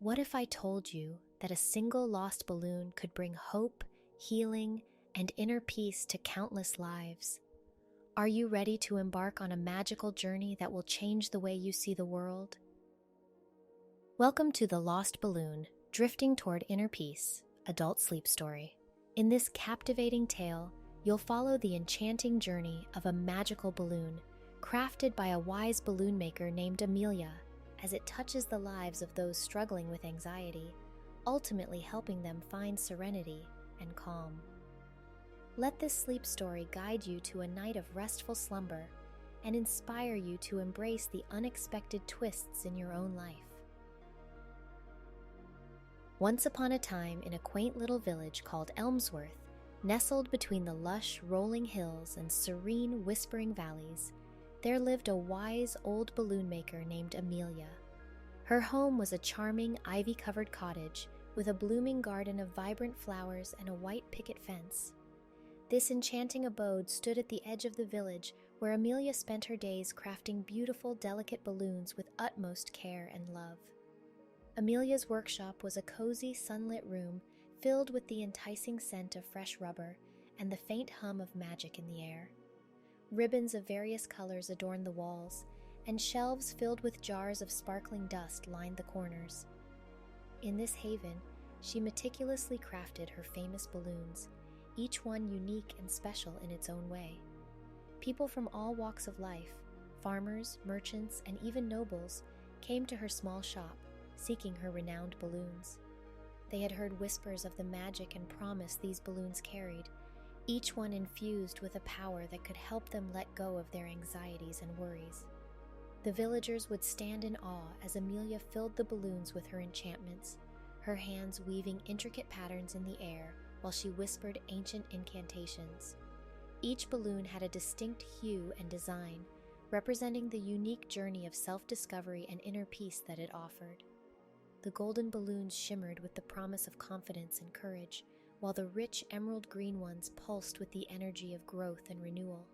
What if I told you that a single lost balloon could bring hope, healing, and inner peace to countless lives? Are you ready to embark on a magical journey that will change the way you see the world? Welcome to The Lost Balloon, Drifting Toward Inner Peace, adult sleep story. In this captivating tale, you'll follow the enchanting journey of a magical balloon crafted by a wise balloon maker named Amelia, as it touches the lives of those struggling with anxiety, ultimately helping them find serenity and calm. Let this sleep story guide you to a night of restful slumber and inspire you to embrace the unexpected twists in your own life. Once upon a time, in a quaint little village called Elmsworth, nestled between the lush, rolling hills and serene, whispering valleys, there lived a wise old balloon maker named Amelia. Her home was a charming, ivy-covered cottage with a blooming garden of vibrant flowers and a white picket fence. This enchanting abode stood at the edge of the village, where Amelia spent her days crafting beautiful, delicate balloons with utmost care and love. Amelia's workshop was a cozy, sunlit room filled with the enticing scent of fresh rubber and the faint hum of magic in the air. Ribbons of various colors adorned the walls, and shelves filled with jars of sparkling dust lined the corners. In this haven, she meticulously crafted her famous balloons, each one unique and special in its own way. People from all walks of life, farmers, merchants, and even nobles, came to her small shop, seeking her renowned balloons. They had heard whispers of the magic and promise these balloons carried, each one infused with a power that could help them let go of their anxieties and worries. The villagers would stand in awe as Amelia filled the balloons with her enchantments, her hands weaving intricate patterns in the air while she whispered ancient incantations. Each balloon had a distinct hue and design, representing the unique journey of self-discovery and inner peace that it offered. The golden balloons shimmered with the promise of confidence and courage, while the rich emerald green ones pulsed with the energy of growth and renewal.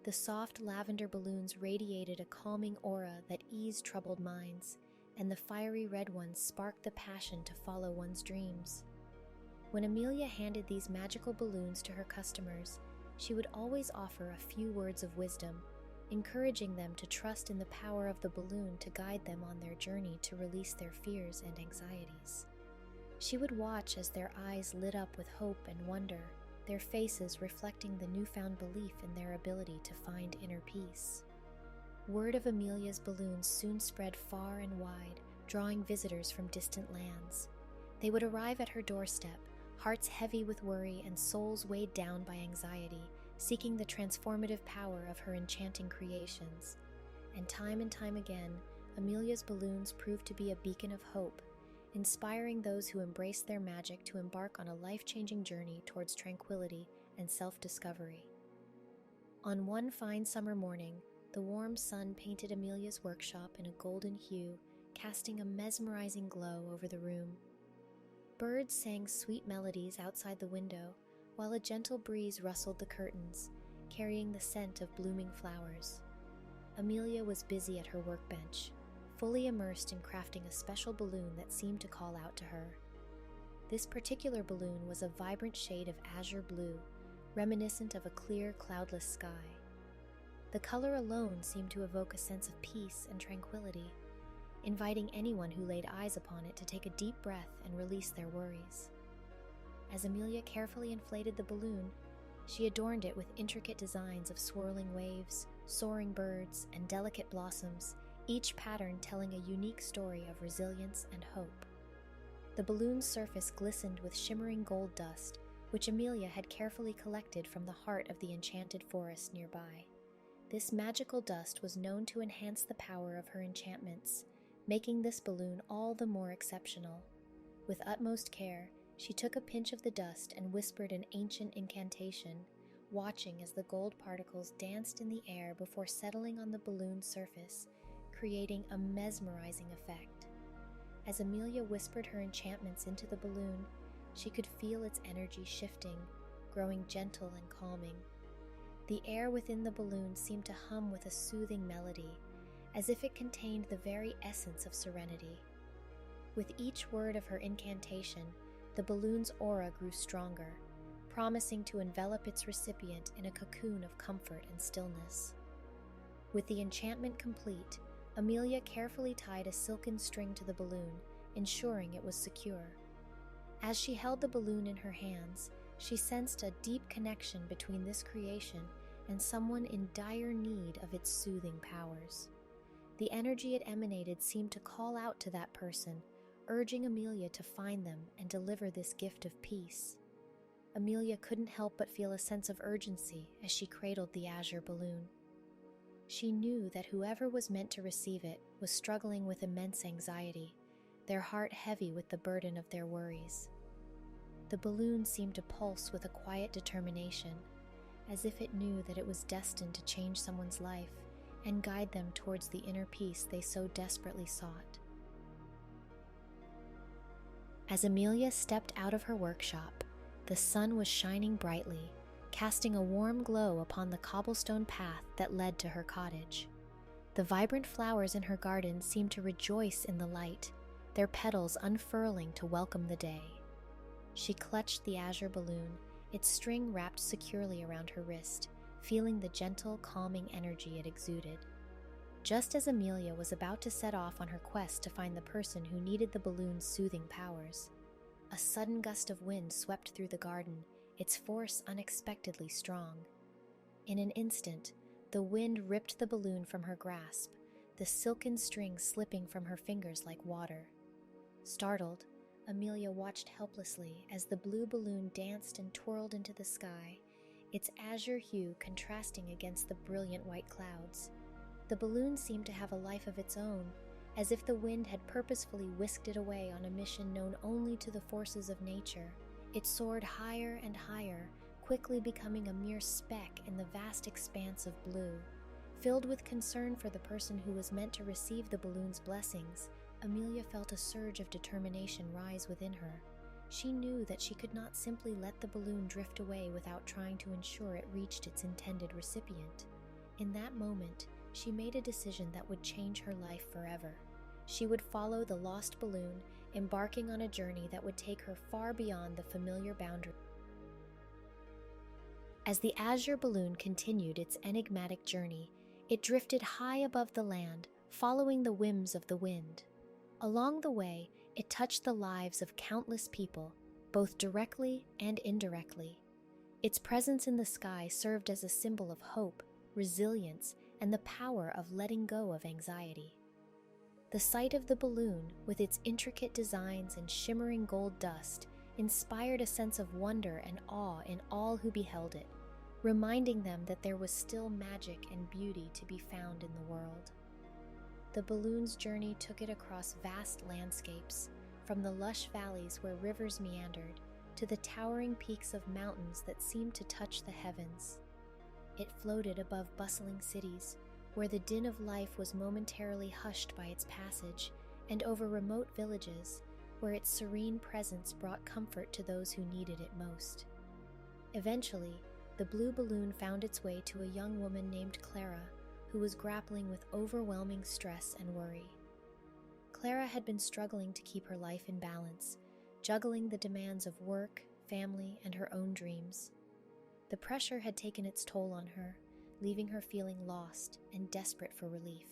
The soft lavender balloons radiated a calming aura that eased troubled minds, and the fiery red ones sparked the passion to follow one's dreams. When Amelia handed these magical balloons to her customers, she would always offer a few words of wisdom, encouraging them to trust in the power of the balloon to guide them on their journey to release their fears and anxieties. She would watch as their eyes lit up with hope and wonder, their faces reflecting the newfound belief in their ability to find inner peace. Word of Amelia's balloons soon spread far and wide, drawing visitors from distant lands. They would arrive at her doorstep, hearts heavy with worry and souls weighed down by anxiety, seeking the transformative power of her enchanting creations. And time again, Amelia's balloons proved to be a beacon of hope, inspiring those who embraced their magic to embark on a life-changing journey towards tranquility and self-discovery. On one fine summer morning, the warm sun painted Amelia's workshop in a golden hue, casting a mesmerizing glow over the room. Birds sang sweet melodies outside the window, while a gentle breeze rustled the curtains, carrying the scent of blooming flowers. Amelia was busy at her workbench, fully immersed in crafting a special balloon that seemed to call out to her. This particular balloon was a vibrant shade of azure blue, reminiscent of a clear, cloudless sky. The color alone seemed to evoke a sense of peace and tranquility, inviting anyone who laid eyes upon it to take a deep breath and release their worries. As Amelia carefully inflated the balloon, she adorned it with intricate designs of swirling waves, soaring birds, and delicate blossoms, each pattern telling a unique story of resilience and hope. The balloon's surface glistened with shimmering gold dust, which Amelia had carefully collected from the heart of the enchanted forest nearby. This magical dust was known to enhance the power of her enchantments, making this balloon all the more exceptional. With utmost care, she took a pinch of the dust and whispered an ancient incantation, watching as the gold particles danced in the air before settling on the balloon's surface, creating a mesmerizing effect. As Amelia whispered her enchantments into the balloon, she could feel its energy shifting, growing gentle and calming. The air within the balloon seemed to hum with a soothing melody, as if it contained the very essence of serenity. With each word of her incantation, the balloon's aura grew stronger, promising to envelop its recipient in a cocoon of comfort and stillness. With the enchantment complete, Amelia carefully tied a silken string to the balloon, ensuring it was secure. As she held the balloon in her hands, she sensed a deep connection between this creation and someone in dire need of its soothing powers. The energy it emanated seemed to call out to that person, urging Amelia to find them and deliver this gift of peace. Amelia couldn't help but feel a sense of urgency as she cradled the azure balloon. She knew that whoever was meant to receive it was struggling with immense anxiety, their heart heavy with the burden of their worries. The balloon seemed to pulse with a quiet determination, as if it knew that it was destined to change someone's life and guide them towards the inner peace they so desperately sought. As Amelia stepped out of her workshop, the sun was shining brightly, casting a warm glow upon the cobblestone path that led to her cottage. The vibrant flowers in her garden seemed to rejoice in the light, their petals unfurling to welcome the day. She clutched the azure balloon, its string wrapped securely around her wrist, feeling the gentle, calming energy it exuded. Just as Amelia was about to set off on her quest to find the person who needed the balloon's soothing powers, a sudden gust of wind swept through the garden, its force unexpectedly strong. In an instant, the wind ripped the balloon from her grasp, the silken string slipping from her fingers like water. Startled, Amelia watched helplessly as the blue balloon danced and twirled into the sky, its azure hue contrasting against the brilliant white clouds. The balloon seemed to have a life of its own, as if the wind had purposefully whisked it away on a mission known only to the forces of nature. It soared higher and higher, quickly becoming a mere speck in the vast expanse of blue. Filled with concern for the person who was meant to receive the balloon's blessings, Amelia felt a surge of determination rise within her. She knew that she could not simply let the balloon drift away without trying to ensure it reached its intended recipient. In that moment, she made a decision that would change her life forever. She would follow the lost balloon, embarking on a journey that would take her far beyond the familiar boundary. As the azure balloon continued its enigmatic journey, it drifted high above the land, following the whims of the wind. Along the way, it touched the lives of countless people, both directly and indirectly. Its presence in the sky served as a symbol of hope, resilience, and the power of letting go of anxiety. The sight of the balloon, with its intricate designs and shimmering gold dust, inspired a sense of wonder and awe in all who beheld it, reminding them that there was still magic and beauty to be found in the world. The balloon's journey took it across vast landscapes, from the lush valleys where rivers meandered, to the towering peaks of mountains that seemed to touch the heavens. It floated above bustling cities, where the din of life was momentarily hushed by its passage, and over remote villages, where its serene presence brought comfort to those who needed it most. Eventually, the blue balloon found its way to a young woman named Clara, who was grappling with overwhelming stress and worry. Clara had been struggling to keep her life in balance, juggling the demands of work, family, and her own dreams. The pressure had taken its toll on her, leaving her feeling lost and desperate for relief.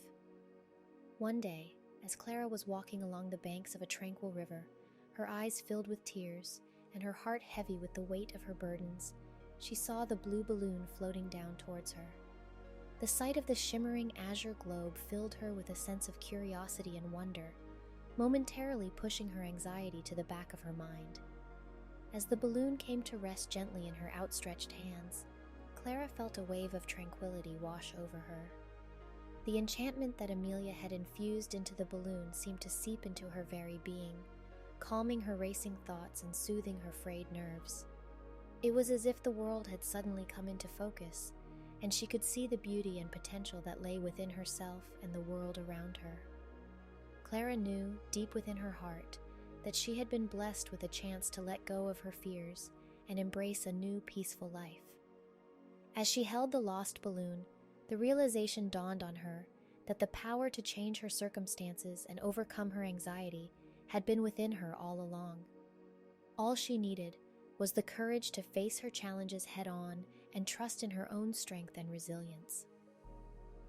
One day, as Clara was walking along the banks of a tranquil river, her eyes filled with tears and her heart heavy with the weight of her burdens, she saw the blue balloon floating down towards her. The sight of the shimmering azure globe filled her with a sense of curiosity and wonder, momentarily pushing her anxiety to the back of her mind. As the balloon came to rest gently in her outstretched hands, Clara felt a wave of tranquility wash over her. The enchantment that Amelia had infused into the balloon seemed to seep into her very being, calming her racing thoughts and soothing her frayed nerves. It was as if the world had suddenly come into focus, and she could see the beauty and potential that lay within herself and the world around her. Clara knew, deep within her heart, that she had been blessed with a chance to let go of her fears and embrace a new, peaceful life. As she held the lost balloon, the realization dawned on her that the power to change her circumstances and overcome her anxiety had been within her all along. All she needed was the courage to face her challenges head-on and trust in her own strength and resilience.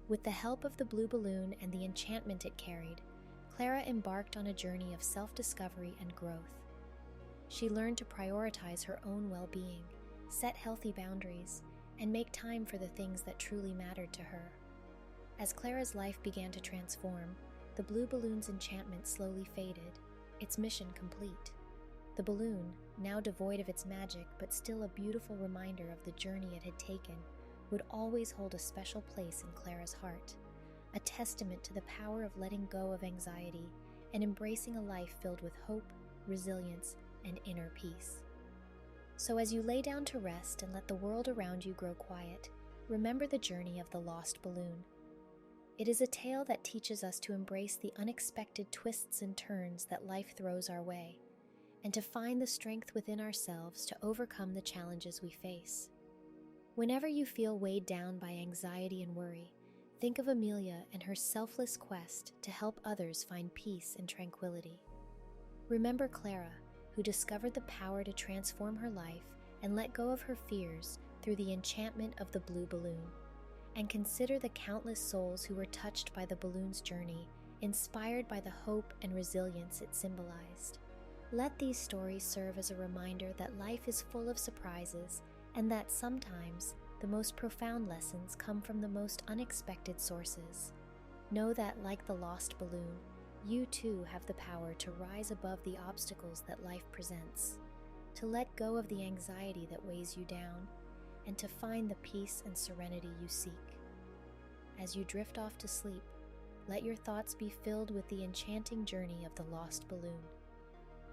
With the help of the blue balloon and the enchantment it carried, Clara embarked on a journey of self-discovery and growth. She learned to prioritize her own well-being, set healthy boundaries, and make time for the things that truly mattered to her. As Clara's life began to transform, the blue balloon's enchantment slowly faded, its mission complete. The balloon, now devoid of its magic but still a beautiful reminder of the journey it had taken, would always hold a special place in Clara's heart, a testament to the power of letting go of anxiety and embracing a life filled with hope, resilience, and inner peace. So as you lay down to rest and let the world around you grow quiet, remember the journey of the lost balloon. It is a tale that teaches us to embrace the unexpected twists and turns that life throws our way, and to find the strength within ourselves to overcome the challenges we face. Whenever you feel weighed down by anxiety and worry, think of Amelia and her selfless quest to help others find peace and tranquility. Remember Clara, who discovered the power to transform her life and let go of her fears through the enchantment of the blue balloon. And consider the countless souls who were touched by the balloon's journey, inspired by the hope and resilience it symbolized. Let these stories serve as a reminder that life is full of surprises and that sometimes the most profound lessons come from the most unexpected sources. Know that, like the lost balloon, you too have the power to rise above the obstacles that life presents, to let go of the anxiety that weighs you down, and to find the peace and serenity you seek. As you drift off to sleep, let your thoughts be filled with the enchanting journey of the lost balloon,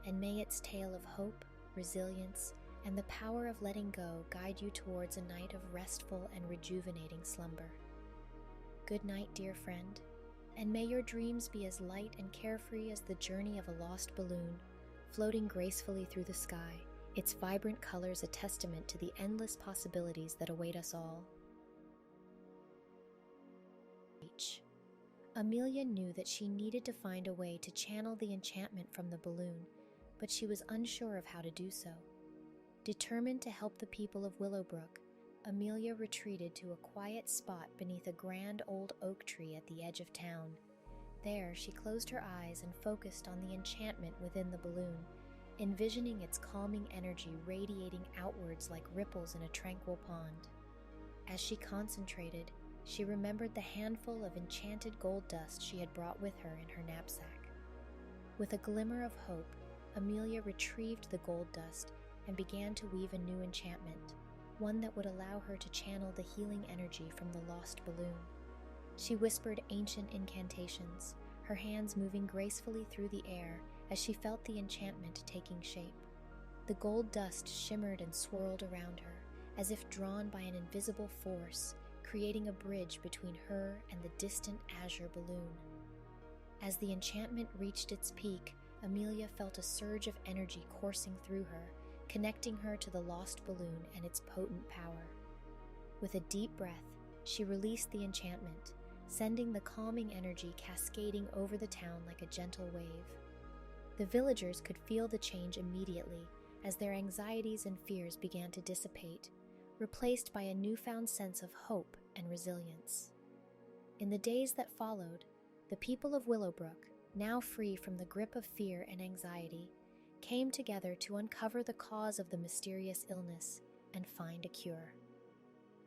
and may its tale of hope, resilience, and the power of letting go guide you towards a night of restful and rejuvenating slumber. Good night, dear friend, and may your dreams be as light and carefree as the journey of a lost balloon, floating gracefully through the sky, its vibrant colors a testament to the endless possibilities that await us all. Amelia knew that she needed to find a way to channel the enchantment from the balloon, but she was unsure of how to do so. Determined to help the people of Willowbrook, Amelia retreated to a quiet spot beneath a grand old oak tree at the edge of town. There, she closed her eyes and focused on the enchantment within the balloon, envisioning its calming energy radiating outwards like ripples in a tranquil pond. As she concentrated, she remembered the handful of enchanted gold dust she had brought with her in her knapsack. With a glimmer of hope, Amelia retrieved the gold dust and began to weave a new enchantment, one that would allow her to channel the healing energy from the lost balloon. She whispered ancient incantations, her hands moving gracefully through the air as she felt the enchantment taking shape. The gold dust shimmered and swirled around her, as if drawn by an invisible force, creating a bridge between her and the distant azure balloon. As the enchantment reached its peak, Amelia felt a surge of energy coursing through her, connecting her to the lost balloon and its potent power. With a deep breath, she released the enchantment, sending the calming energy cascading over the town like a gentle wave. The villagers could feel the change immediately as their anxieties and fears began to dissipate, replaced by a newfound sense of hope and resilience. In the days that followed, the people of Willowbrook, now free from the grip of fear and anxiety, came together to uncover the cause of the mysterious illness and find a cure.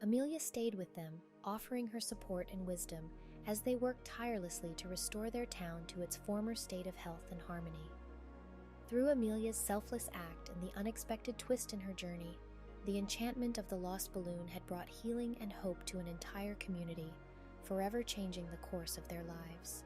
Amelia stayed with them, offering her support and wisdom as they worked tirelessly to restore their town to its former state of health and harmony. Through Amelia's selfless act and the unexpected twist in her journey, the enchantment of the lost balloon had brought healing and hope to an entire community, forever changing the course of their lives.